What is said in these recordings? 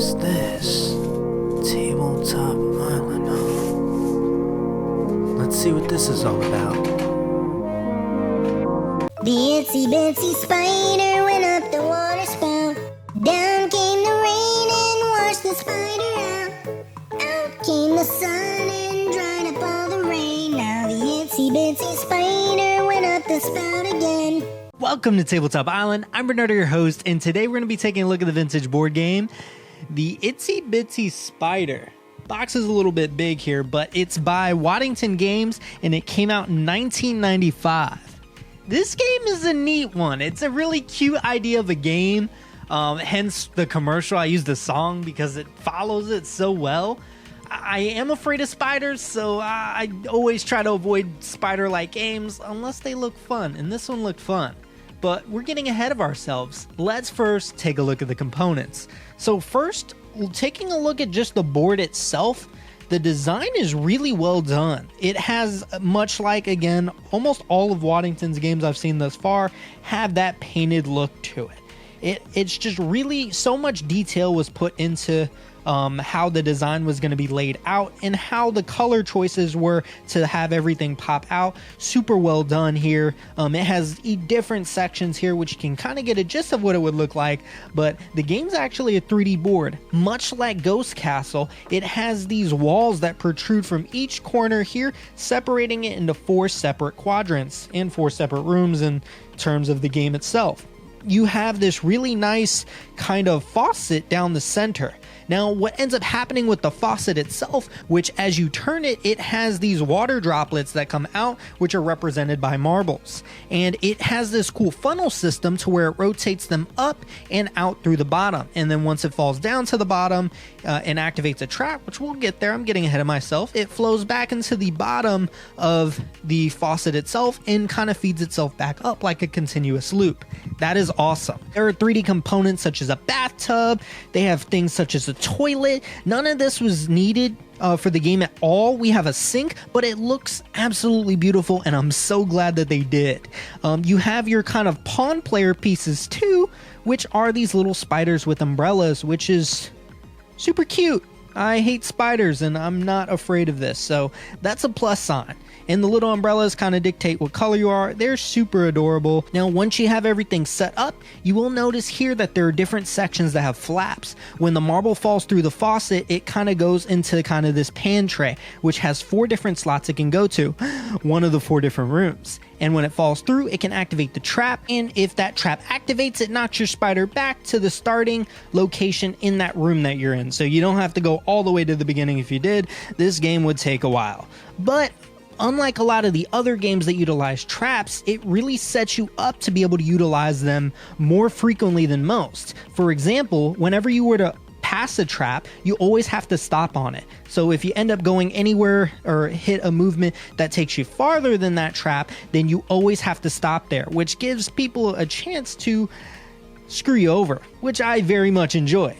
What's this? Tabletop Island, huh? Let's see what this is all about. The Incy Wincy Spider went up the water spout. Down came the rain and washed the spider out. Out came the sun and dried up all the rain. Now the Incy Wincy Spider went up the spout again. Welcome to Tabletop Island. I'm Bernardo, your host, and today we're going to be taking a look at the vintage board game, the Incy Wincy Spider. Box is a little bit big here, but it's by Waddington Games, and it came out in 1995. This game is a neat one. It's a really cute idea of a game, hence the commercial. I use the song because it follows it so well. I am afraid of spiders, so I always try to avoid spider-like games unless they look fun, and this one looked fun. But we're getting ahead of ourselves. Let's first take a look at the components. So first, taking a look at just the board itself, the design is really well done. It has, much like, again, almost all of Waddington's games I've seen thus far, have that painted look to it. It's just really, so much detail was put into how the design was going to be laid out and how the color choices were to have everything pop out. Super well done here. It has different sections here, which you can kind of get a gist of what it would look like, but the game's actually a 3D board. Much like Ghost Castle, it has these walls that protrude from each corner here, separating it into 4 separate quadrants and 4 separate rooms in terms of the game itself. You have this really nice kind of faucet down the center. Now, what ends up happening with the faucet itself, which as you turn it, it has these water droplets that come out, which are represented by marbles. And it has this cool funnel system to where it rotates them up and out through the bottom. And then once it falls down to the bottom and activates a trap, which we'll get there, I'm getting ahead of myself, it flows back into the bottom of the faucet itself and kind of feeds itself back up like a continuous loop. That is awesome. There are 3D components such as a bathtub. They have things such as a toilet. None of this was needed for the game at all. We have a sink, but it looks absolutely beautiful, and I'm so glad that they did. You have your kind of pawn player pieces too, which are these little spiders with umbrellas, which is super cute. I hate spiders, and I'm not afraid of this, so that's a plus sign. And the little umbrellas kind of dictate what color you are. They're super adorable. Now, once you have everything set up, you will notice here that there are different sections that have flaps. When the marble falls through the faucet, it kind of goes into kind of this pan tray, which has 4 different slots it can go to, one of the 4 different rooms. And when it falls through, it can activate the trap. And if that trap activates, it knocks your spider back to the starting location in that room that you're in. So you don't have to go all the way to the beginning. If you did, this game would take a while. But unlike a lot of the other games that utilize traps, it really sets you up to be able to utilize them more frequently than most. For example, whenever you were to pass a trap, you always have to stop on it. So if you end up going anywhere or hit a movement that takes you farther than that trap, then you always have to stop there, which gives people a chance to screw you over, which I very much enjoy,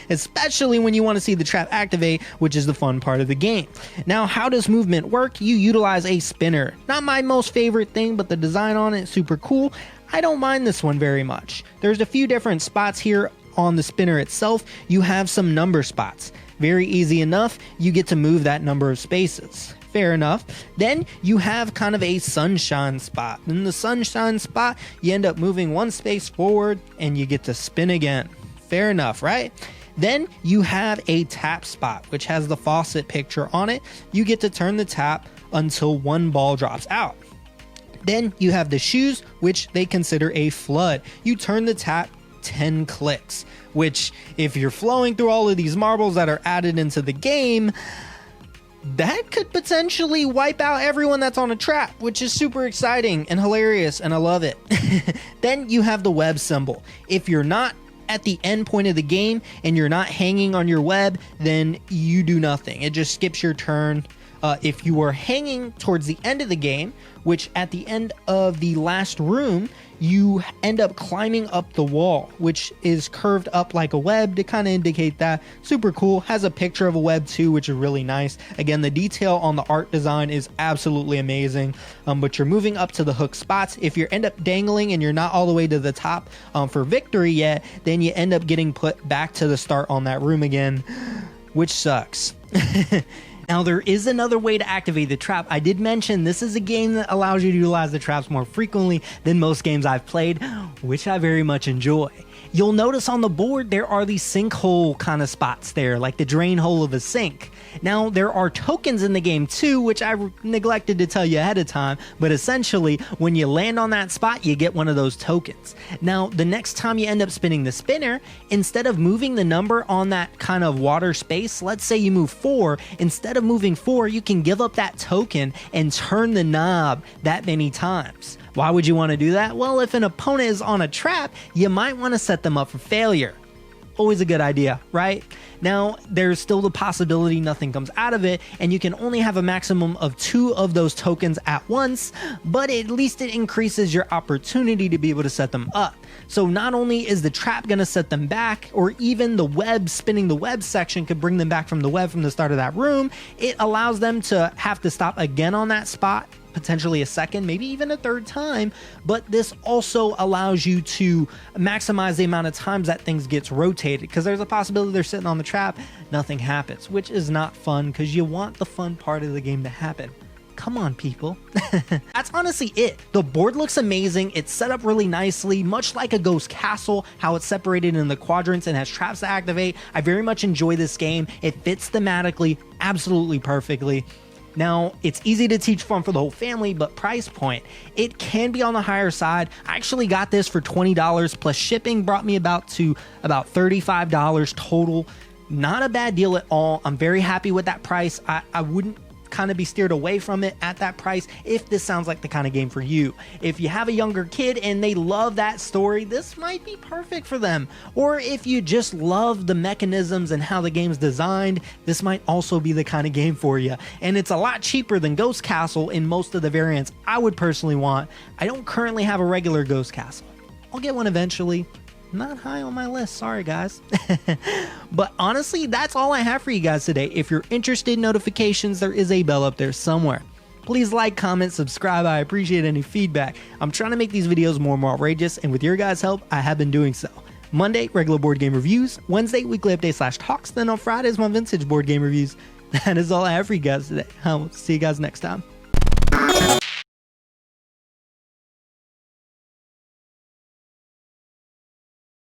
especially when you want to see the trap activate, which is the fun part of the game. Now, how does movement work? You utilize a spinner. Not my most favorite thing, but the design on it is super cool. I don't mind this one very much. There's a few different spots here on the spinner itself. You have some number spots. Very easy enough. You get to move that number of spaces. Fair enough. Then you have kind of a sunshine spot. In the sunshine spot, you end up moving 1 space forward and you get to spin again. Fair enough, right? Then you have a tap spot, which has the faucet picture on it. You get to turn the tap until 1 ball drops out. Then you have the shoes, which they consider a flood. You turn the tap 10 clicks, which if you're flowing through all of these marbles that are added into the game, that could potentially wipe out everyone that's on a trap, which is super exciting and hilarious, and I love it. Then you have the web symbol. If you're not at the end point of the game and you're not hanging on your web, then you do nothing. It just skips your turn. If you are hanging towards the end of the game, which at the end of the last room, you end up climbing up the wall, which is curved up like a web to kind of indicate that. Super cool. Has a picture of a web too, which is really nice. Again, the detail on the art design is absolutely amazing. But you're moving up to the hook spots. If you end up dangling and you're not all the way to the top for victory yet, then you end up getting put back to the start on that room again, which sucks. Now, there is another way to activate the trap. I did mention this is a game that allows you to utilize the traps more frequently than most games I've played, which I very much enjoy. You'll notice on the board there are these sinkhole kind of spots there, like the drain hole of a sink. Now, there are tokens in the game too, which I neglected to tell you ahead of time, but essentially, when you land on that spot, you get one of those tokens. Now, the next time you end up spinning the spinner, instead of moving the number on that kind of water space, let's say you move 4, instead of moving 4, you can give up that token and turn the knob that many times. Why would you want to do that? Well, if an opponent is on a trap, you might want to set them up for failure. Always a good idea, right? Now, there's still the possibility nothing comes out of it, and you can only have a maximum of 2 of those tokens at once, but at least it increases your opportunity to be able to set them up. So not only is the trap going to set them back, or even the web, spinning the web section could bring them back from the web from the start of that room, it allows them to have to stop again on that spot, potentially a second, maybe even a third time, but this also allows you to maximize the amount of times that things gets rotated, because there's a possibility they're sitting on the trap, nothing happens, which is not fun because you want the fun part of the game to happen. Come on, people. That's honestly it. The board looks amazing. It's set up really nicely, much like a Ghost Castle, how it's separated in the quadrants and has traps to activate. I very much enjoy this game. It fits thematically absolutely perfectly. Now, it's easy to teach fun for the whole family, but price point, it can be on the higher side. I actually got this for $20 plus shipping, brought me about $35 total. Not a bad deal at all. I'm very happy with that price. I wouldn't kind of be steered away from it at that price if this sounds like the kind of game for you. If you have a younger kid and they love that story, this might be perfect for them. Or if you just love the mechanisms and how the game's designed, this might also be the kind of game for you. And it's a lot cheaper than Ghost Castle in most of the variants I would personally want. I don't currently have a regular Ghost Castle. I'll get one eventually. Not high on my list, sorry guys. But honestly, that's all I have for you guys today. If you're interested in notifications, there is a bell up there somewhere. Please like, comment, subscribe. I appreciate any feedback. I'm trying to make these videos more and more outrageous, and with your guys' help, I have been doing so. Monday, regular board game reviews. Wednesday, weekly update / talks. Then on Fridays, my vintage board game reviews. That is all I have for you guys today. I'll see you guys next time.